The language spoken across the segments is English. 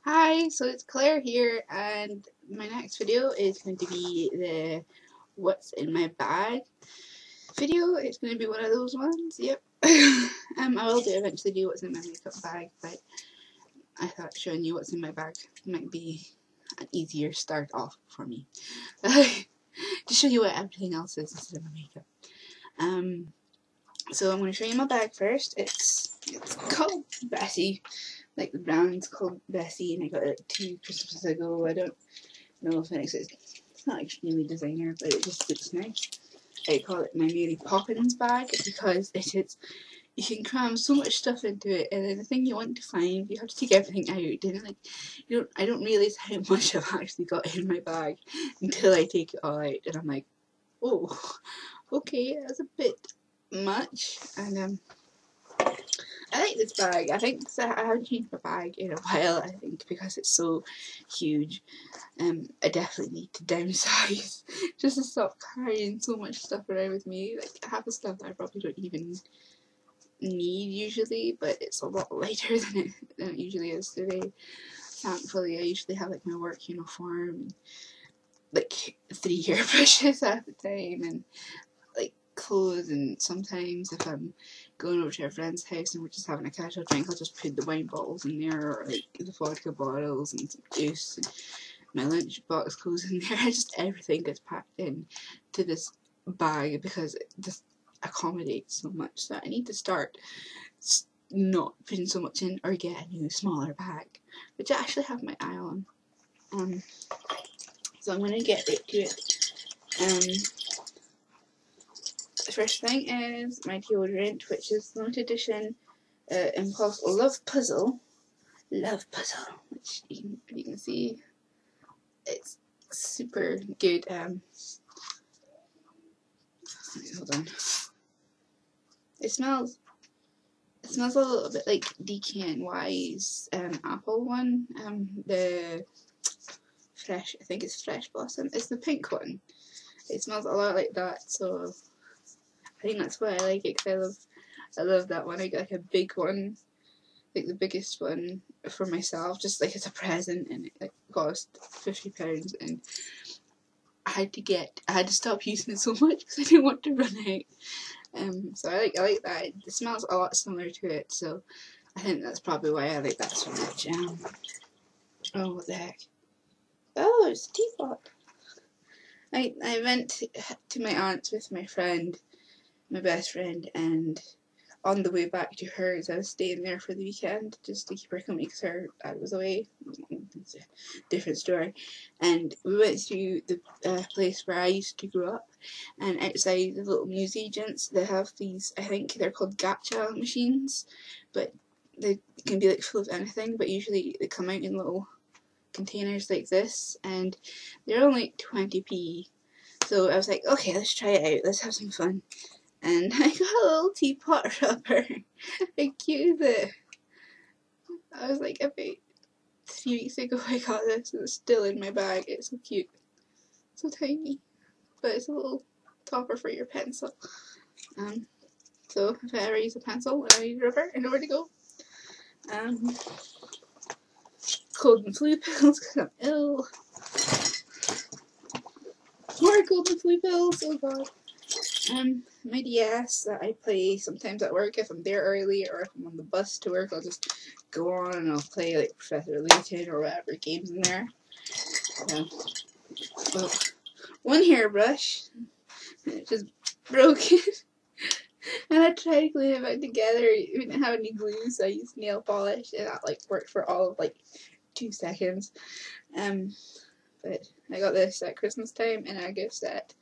Hi, so it's Claire here, and my next video is going to be the what's in my bag video. It's going to be one of those ones, yep. I will eventually do what's in my makeup bag, but I thought showing you what's in my bag might be an easier start off for me. To show you what everything else is instead of my makeup. So I'm going to show you my bag first. It's called Bessie. Like the brand's called Bessie, and I got it 2 Christmases ago. I don't know if it's not extremely designer, but it just looks nice. I call it my Mary Poppins bag because it is. You can cram so much stuff into it, and then the thing you want to find, you have to take everything out. And I don't realise how much I've actually got in my bag until I take it all out, and I'm like, oh, okay, that's a bit much. And I like this bag. I think I haven't changed my bag in a while. I think because it's so huge. I definitely need to downsize just to stop carrying so much stuff around with me. Like half the stuff that I probably don't even need usually, but it's a lot lighter than it usually is today. Thankfully, I usually have like my work uniform, and, like 3 hairbrushes at the time, and like clothes. And sometimes if I'm going over to a friend's house and we're just having a casual drink, I'll just put the wine bottles in there, or like the vodka bottles and some juice. And my lunch box goes in there. Just everything gets packed in to this bag because it just accommodates so much. So I need to start not putting so much in, or get a new smaller bag, which I actually have my eye on. So I'm going to get right to it. The first thing is my deodorant, which is limited edition Impulse Love Puzzle, which you can see it's super good. Hold on. It smells a little bit like DKNY's apple one. The fresh, I think it's Fresh Blossom. It's the pink one. It smells a lot like that, so I think that's why I like it. Cause I love that one. I got like a big one, like the biggest one for myself, just like as a present, and it like cost £50, and I had to stop using it so much because I didn't want to run out. So I like that. It smells a lot similar to it, so I think that's probably why I like that so much. Oh, what the heck? Oh, it's a teapot. I went to my aunt's with my friend, my best friend, and on the way back to hers, I was staying there for the weekend just to keep her company because her dad was away. It's a different story. And we went to the place where I used to grow up, and outside the little newsagents, they have these, I think they're called gacha machines, but they can be like full of anything, but usually they come out in little containers like this, and they're only like 20p. So I was like, okay, let's try it out, let's have some fun. And I got a little teapot rubber. How cute is it? I was like, about 3 weeks ago I got this, and it's still in my bag. It's so cute. So tiny. But it's a little topper for your pencil. So if I ever use a pencil and I need a rubber, I know where to go. Cold and flu pills because I'm ill. More cold and flu pills, oh god. My DS that I play sometimes at work if I'm there early, or if I'm on the bus to work, I'll just go on and I'll play like Professor Layton or whatever games in there. Well, one hairbrush, and it just broke it. And I tried to glue it back together. We didn't have any glue, so I used nail polish, and that like worked for all of like 2 seconds. But I got this at Christmas time in a gift set,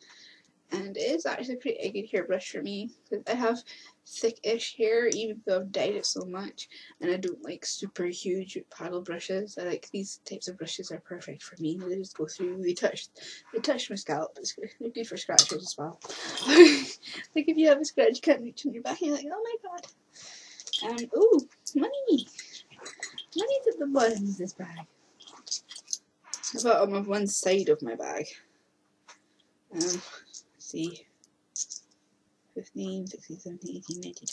and it is actually pretty a good hairbrush for me because I have thick-ish hair, even though I've dyed it so much, and I don't like super huge paddle brushes. I like these types of brushes are perfect for me. They just go through. They touch my scalp. They're good for scratches as well. Like if you have a scratch, you can't reach on your back, and you're like, oh my god. Ooh, money. Money's at the bottom of this bag. The bottom of one side of my bag. Let's see. 15, 16, 17, 18, 19.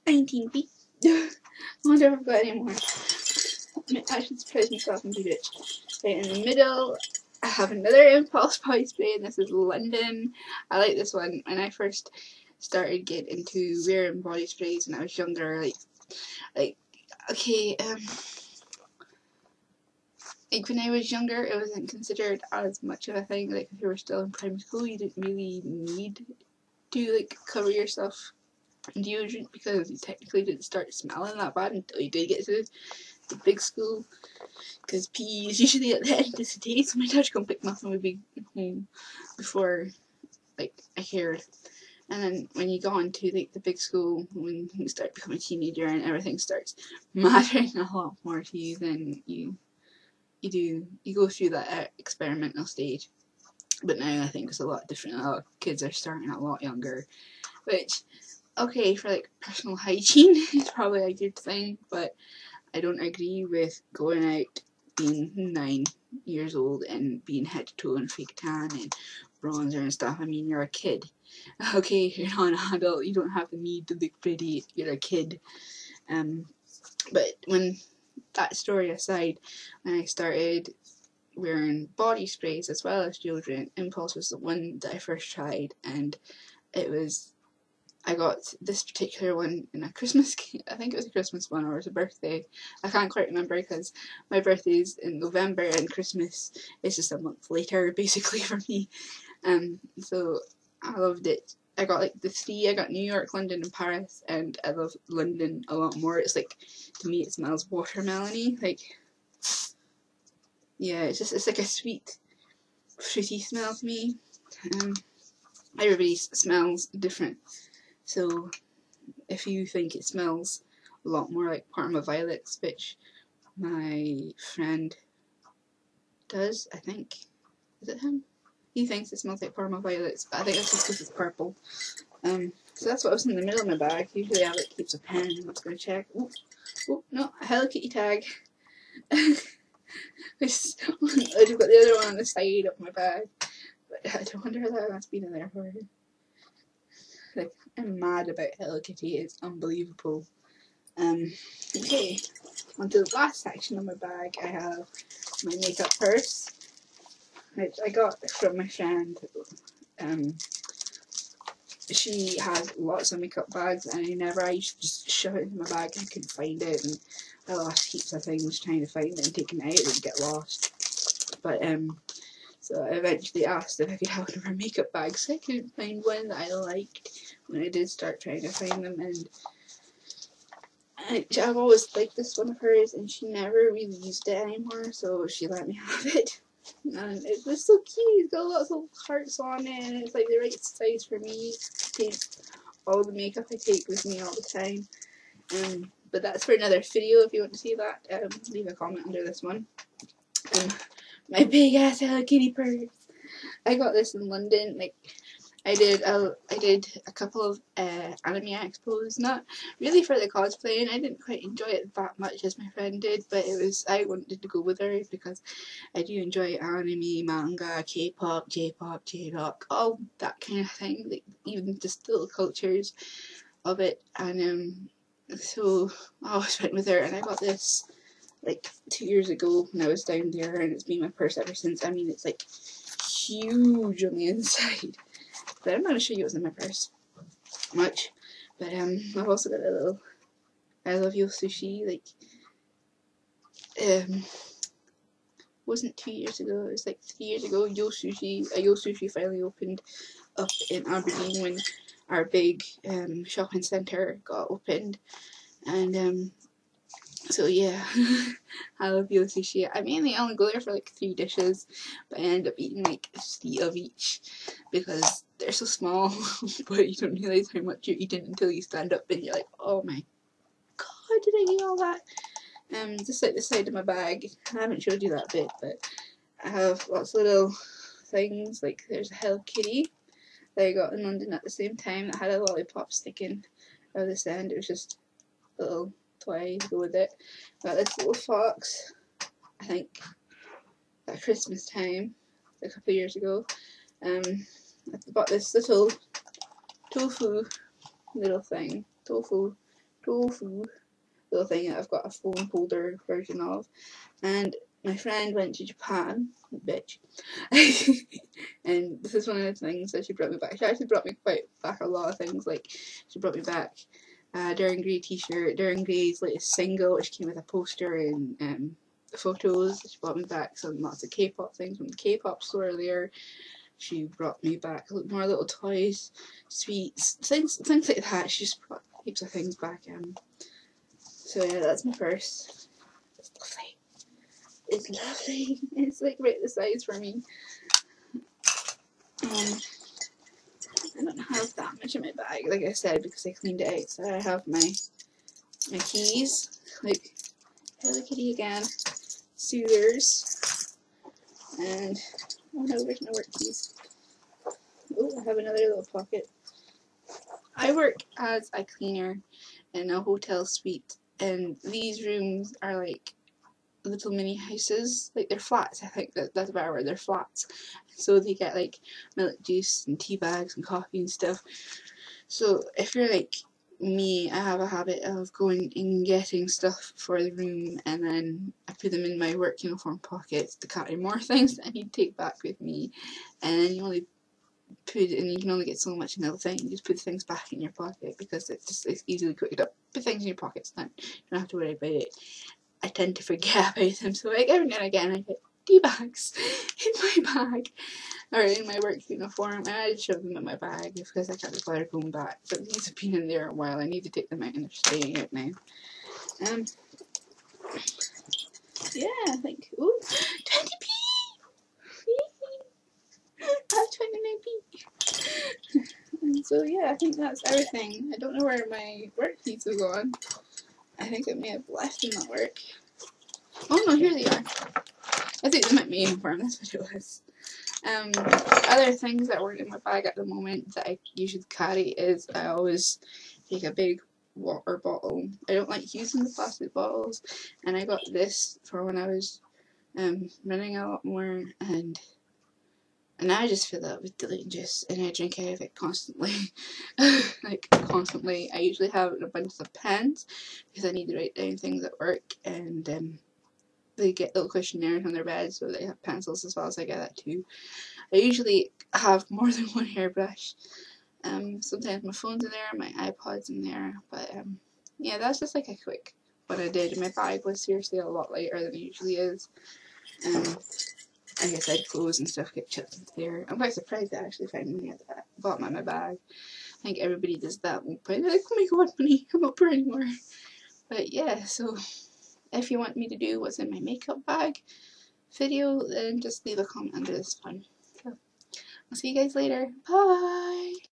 19 feet. I wonder if I've got any more. actually surprise myself and do it. Right in the middle, I have another impulse body spray, and this is London. I like this one. When I first started getting into wearing body sprays when I was younger, like okay, like when I was younger, it wasn't considered as much of a thing. Like if you were still in primary school, you didn't really need to like cover yourself in deodorant because you technically didn't start smelling that bad until you did get to the big school. Because PE is usually at the end of the day, so my dad would come pick me up and we'd be home before like I cared. And then when you go on to like the big school, when you start becoming a teenager and everything starts mattering a lot more to you, then you go through that experimental stage. But now I think it's a lot different. A lot of kids are starting a lot younger, which okay for like personal hygiene is probably a good thing, but I don't agree with going out being 9 years old and being head to toe in fake tan and bronzer and stuff. I mean, you're a kid. Okay, you're not an adult. You don't have the need to look pretty. You're a kid. But when that story aside, when I started wearing body sprays as well as deodorant, Impulse was the one that I first tried, and it was I got this particular one in a Christmas, I think it was a Christmas one or it was a birthday. I can't quite remember because my birthday is in November and Christmas is just a month later basically for me. So I loved it. I got like the 3, I got New York, London and Paris, and I love London a lot more. It's like, to me it smells watermelony, like, yeah, it's like a sweet, fruity smell to me. Everybody smells different, so if you think it smells a lot more like Parma Violets, which my friend does, I think. Is it him? He thinks it smells like Parma Violets, but I think that's just because it's purple. So that's what was in the middle of my bag. Usually I like keeps a pen. I'm just going to check. Oh, no, a Hello Kitty tag. I've just got the other one on the side of my bag. But I don't wonder how long that's been in there for. Like, I'm mad about Hello Kitty. It's unbelievable. Okay, on to the last section of my bag. I have my makeup purse, which I got from my friend. She has lots of makeup bags, and I used to just shove it into my bag and I couldn't find it, and I lost heaps of things trying to find it and taking it out, it would get lost. But so I eventually asked if I could have one of her makeup bags, so I couldn't find one that I liked when I did start trying to find them, and I've always liked this one of hers, and she never really used it anymore, so she let me have it. And it was so cute. It's got lots of hearts on it, and it's like the right size for me. I take all the makeup I take with me all the time. But that's for another video. If you want to see that, leave a comment under this one. My big ass Hello Kitty purse. I got this in London. Like, I did a couple of anime expos, not really for the cosplaying. I didn't quite enjoy it that much as my friend did, but I wanted to go with her because I do enjoy anime, manga, K-pop, J-pop, J-rock, all that kind of thing, like even just little cultures of it. And so I always went with her, and I got this like 2 years ago when I was down there, and it's been my purse ever since. I mean, it's like huge on the inside. But I'm not going to show you what's in my purse much. But I've also got a little I love you sushi. Like, wasn't 2 years ago, it was like 3 years ago. Yo Sushi finally opened up in Aberdeen when our big shopping centre got opened. And so yeah, I love Yo Sushi. I mainly only go there for like 3 dishes, but I end up eating like 3 of each because they're so small, but you don't realise how much you're eating until you stand up and you're like, oh my god, did I eat all that? Just like the side of my bag. I haven't showed you that bit, but I have lots of little things. Like, there's a Hello Kitty that I got in London at the same time that had a lollipop sticking out of this end. It was just a little toy to go with it. Got this little fox, I think at Christmas time, a couple of years ago. I bought this little tofu little thing. Tofu. little thing that I've got a phone holder version of. And my friend went to Japan, bitch, and this is one of the things that she brought me back. She actually brought me back a lot of things. Like, she brought me back Darren Gray t-shirt, Darren Gray's latest single, which came with a poster and photos. She brought me back lots of K-pop things from the K-pop store there. She brought me back more little toys, sweets, things like that. She just brought heaps of things back. So yeah, that's my purse. It's lovely. It's lovely. It's like right the size for me. I don't have that much in my bag, like I said, because I cleaned it out. So I have my keys, like Hello Kitty again, soothers, and oh no, where's my work keys? Oh, I have another little pocket. I work as a cleaner in a hotel suite, and these rooms are like little mini houses. Like, they're flats. I think that's a better word. They're flats. So they get like milk juice and tea bags and coffee and stuff. So if you're like me, I have a habit of going and getting stuff for the room, and then I put them in my work uniform pockets to carry more things that I need to take back with me. And then you only you can only get so much in the thing. You just put the things back in your pocket because it's easily quicked up. Put things in your pockets, then you don't have to worry about it. I tend to forget about them, so like every now and again I get tea bags in my bag or in my work uniform, and I just shove them in my bag because I can't be bothered going back. But these have been in there a while. I need to take them out, and they're staying out now. Yeah, I think. Ooh, 20p. I have 29p. And so yeah, I think that's everything. I don't know where my work keys have gone. I think I may have left them at work. Oh no, here they are. I think they might be uniform. That's what it was. Other things that weren't in my bag at the moment that I usually carry is I always take a big water bottle. I don't like using the plastic bottles, and I got this for when I was running a lot more, and I just fill it up with dilute juice and I drink out of it constantly. Like, constantly. I usually have a bunch of pens because I need to write down things at work, and they get little questionnaires on their bed, so they have pencils as well, so I get that too. I usually have more than one hairbrush. Sometimes my phone's in there, my iPod's in there, but yeah, that's just like a quick what I did. My bag was seriously a lot lighter than it usually is. Like I said, clothes and stuff get chucked into there. I'm quite surprised I actually found money at the bottom of my bag. I think everybody does that at one point. They're like, oh my god, money, I'm not poor anymore. But yeah, so if you want me to do what's in my makeup bag video, then just leave a comment under this one. So, I'll see you guys later. Bye!